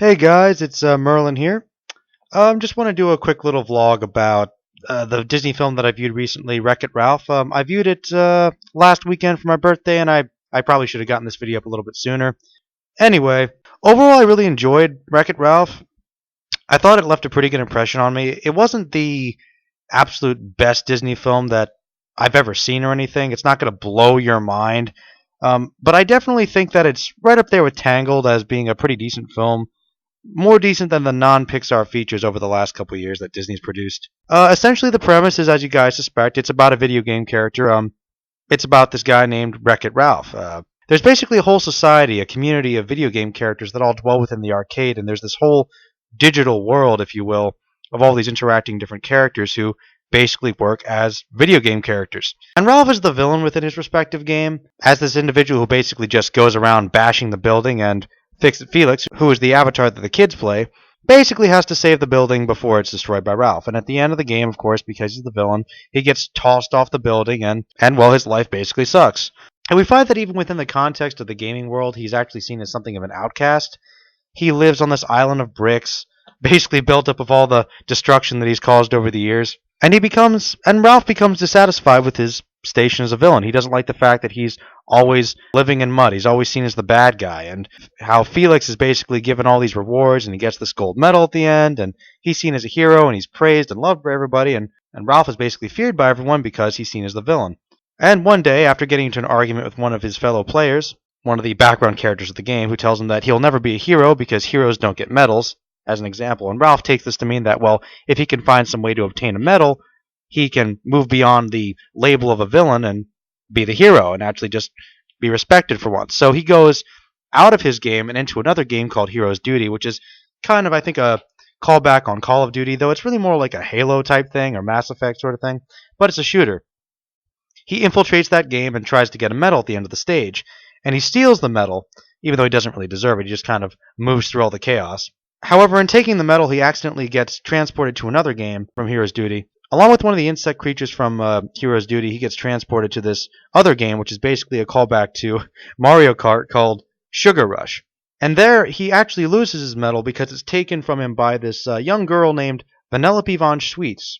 Hey guys, it's Merlin here. Just want to do a quick little vlog about the Disney film that I viewed recently, Wreck-It Ralph. I viewed it last weekend for my birthday, and I probably should have gotten this video up a little bit sooner. Anyway, overall, I really enjoyed Wreck-It Ralph. I thought it left a pretty good impression on me. It wasn't the absolute best Disney film that I've ever seen or anything. It's not going to blow your mind. But I definitely think that it's right up there with Tangled as being a pretty decent film, more decent than the non-Pixar features over the last couple of years that Disney's produced. Essentially, the premise is, as you guys suspect, it's about a video game character. It's about this guy named Wreck-It Ralph. There's basically a whole society, a community of video game characters that all dwell within the arcade, and there's this whole digital world, if you will, of all these interacting different characters who basically work as video game characters. And Ralph is the villain within his respective game, as this individual who basically just goes around bashing the building, and Fix-It Felix, who is the avatar that the kids play, basically has to save the building before it's destroyed by Ralph. And at the end of the game, of course, because he's the villain, he gets tossed off the building, and well, his life basically sucks. And we find that even within the context of the gaming world, he's actually seen as something of an outcast. He lives on this island of bricks, basically built up of all the destruction that he's caused over the years. And Ralph becomes dissatisfied with his station as a villain. He doesn't like the fact that he's always living in mud. He's always seen as the bad guy, and how Felix is basically given all these rewards, and he gets this gold medal at the end, and he's seen as a hero, and he's praised and loved by everybody, and Ralph is basically feared by everyone because he's seen as the villain. And one day, after getting into an argument with one of his fellow players, one of the background characters of the game, who tells him that he'll never be a hero because heroes don't get medals, as an example. And Ralph takes this to mean that, well, if he can find some way to obtain a medal, he can move beyond the label of a villain and be the hero and actually just be respected for once. So he goes out of his game and into another game called Hero's Duty, which is kind of, I think, a callback on Call of Duty, though it's really more like a Halo type thing or Mass Effect sort of thing, but it's a shooter. He infiltrates that game and tries to get a medal at the end of the stage, and he steals the medal, even though he doesn't really deserve it. He just kind of moves through all the chaos. However, in taking the medal, he accidentally gets transported to another game from Hero's Duty. Along with one of the insect creatures from Hero's Duty, he gets transported to this other game, which is basically a callback to Mario Kart called Sugar Rush. And there, he actually loses his medal because it's taken from him by this young girl named Vanellope von Schweetz,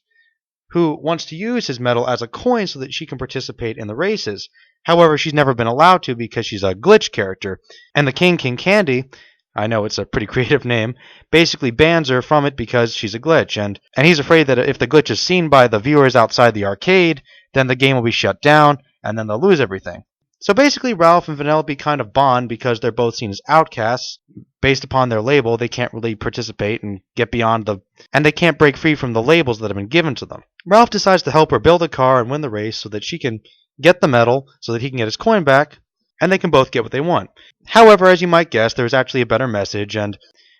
who wants to use his medal as a coin so that she can participate in the races. However, she's never been allowed to because she's a glitch character. And the King Candy, I know it's a pretty creative name, basically bans her from it because she's a glitch. And he's afraid that if the glitch is seen by the viewers outside the arcade, then the game will be shut down, and then they'll lose everything. So basically, Ralph and Vanellope kind of bond because they're both seen as outcasts. Based upon their label, they can't really participate and get beyond and they can't break free from the labels that have been given to them. Ralph decides to help her build a car and win the race so that she can get the medal, so that he can get his coin back, and they can both get what they want. However, as you might guess, there's actually a better message, and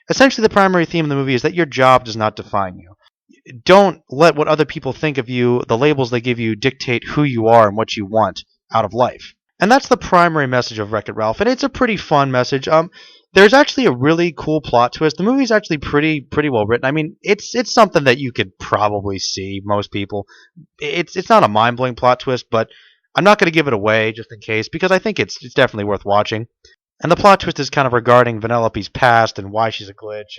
essentially the primary theme of the movie is that your job does not define you. Don't let what other people think of you, the labels they give you, dictate who you are and what you want out of life. And that's the primary message of Wreck-It Ralph, and it's a pretty fun message. There's actually a really cool plot twist. The movie's actually pretty well written. I mean, it's something that you could probably see, most people. It's not a mind-blowing plot twist, but I'm not going to give it away just in case, because I think it's definitely worth watching. And the plot twist is kind of regarding Vanellope's past and why she's a glitch,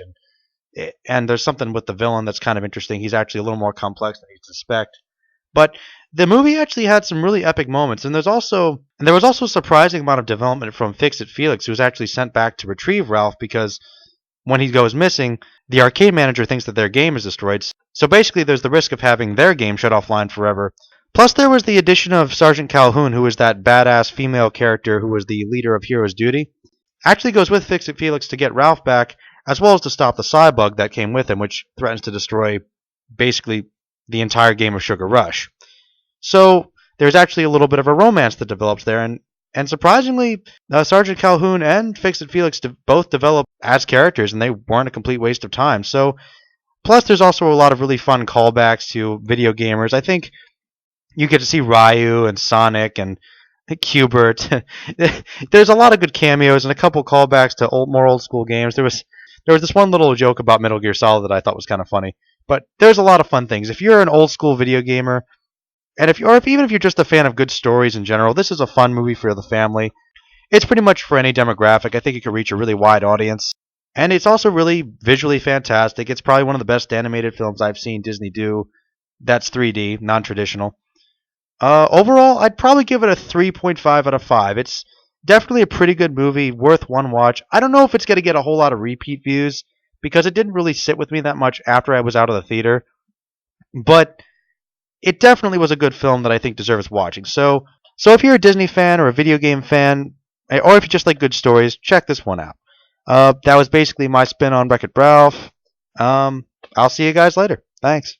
and there's something with the villain that's kind of interesting. He's actually a little more complex than you'd suspect. But the movie actually had some really epic moments, and there was also a surprising amount of development from Fix-It Felix, who was actually sent back to retrieve Ralph because when he goes missing, the arcade manager thinks that their game is destroyed. So basically, there's the risk of having their game shut offline forever. Plus, there was the addition of Sergeant Calhoun, who was that badass female character who was the leader of Hero's Duty. Actually goes with Fix-It Felix to get Ralph back, as well as to stop the Cybug that came with him, which threatens to destroy basically the entire game of Sugar Rush. So there's actually a little bit of a romance that develops there, and surprisingly, Sergeant Calhoun and Fix-It Felix both develop as characters, and they weren't a complete waste of time. So, plus there's also a lot of really fun callbacks to video gamers. I think you get to see Ryu and Sonic and Q*bert. There's a lot of good cameos and a couple callbacks to more old school games. There was this one little joke about Metal Gear Solid that I thought was kind of funny. But there's a lot of fun things. If you're an old school video gamer, and even if you're just a fan of good stories in general, this is a fun movie for the family. It's pretty much for any demographic. I think it could reach a really wide audience. And it's also really visually fantastic. It's probably one of the best animated films I've seen Disney do. That's 3D, non-traditional. Overall, I'd probably give it a 3.5 out of 5. It's definitely a pretty good movie, worth one watch. I don't know if it's going to get a whole lot of repeat views because it didn't really sit with me that much after I was out of the theater, but it definitely was a good film that I think deserves watching. So if you're a Disney fan or a video game fan, or if you just like good stories, check this one out. That was basically my spin on Wreck-It Ralph. I'll see you guys later. Thanks.